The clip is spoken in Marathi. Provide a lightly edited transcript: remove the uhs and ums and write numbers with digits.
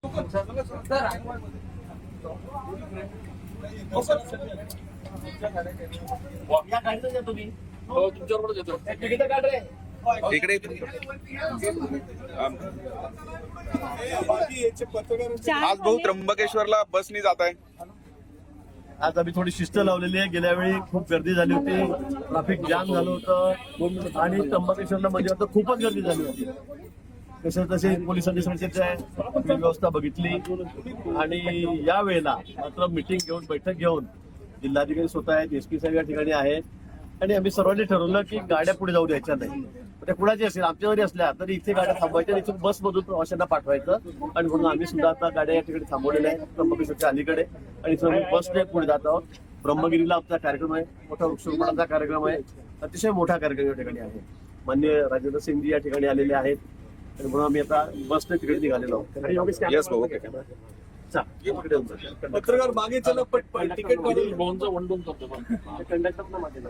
या गाडीतच येतो मी. हो तुमच्याबरोबर येतो. तिकीट काढ रे. इकडे आज भाऊ त्र्यंबकेश्वरला बसनी जात आहे. आज आम्ही थोडी शिस्त लावलेली आहे. गेल्या वेळी खूप गर्दी झाली होती, ट्रॅफिक जाम झालं होतं आणि त्र्यंबकेश्वरला म्हणजे आता खूपच गर्दी झाली होती. तसे तसे पोलिसांनी सांगितले व्यवस्था बघितली आणि या वेळेला मात्र मिटिंग घेऊन बैठक घेऊन जिल्हाधिकारी स्वतः आहेत, एसपी साहेब या ठिकाणी आहेत आणि आम्ही सर्वांनी ठरवलं की गाड्या पुढे जाऊ द्यायच्या नाही. त्या कुणाची असेल, आमच्या जरी असल्या तरी इथे गाड्या थांबवायच्या, इथून बसमधून प्रवाशांना पाठवायचं आणि म्हणून आम्ही सुद्धा आता गाड्या या ठिकाणी थांबवलेल्या आहेत त्र्यंबकेश्वरच्या अलीकडे आणि इथून आम्ही बसने पुढे जात आहोत. ब्रह्मगिरीला आमचा कार्यक्रम आहे, मोठा वृक्षारोपणाचा कार्यक्रम आहे, अतिशय मोठा कार्यक्रम या ठिकाणी आहे. माननीय राजेंद्र सिंगजी या ठिकाणी आलेले आहेत आणि म्हणून आम्ही आता बसने तिकडे निघालेलो आहोत. येस भाऊ, ओके. पत्रकार मागे चला, पण तिकीट बोनचं वंडून करतो. कंडक्टर ना मागे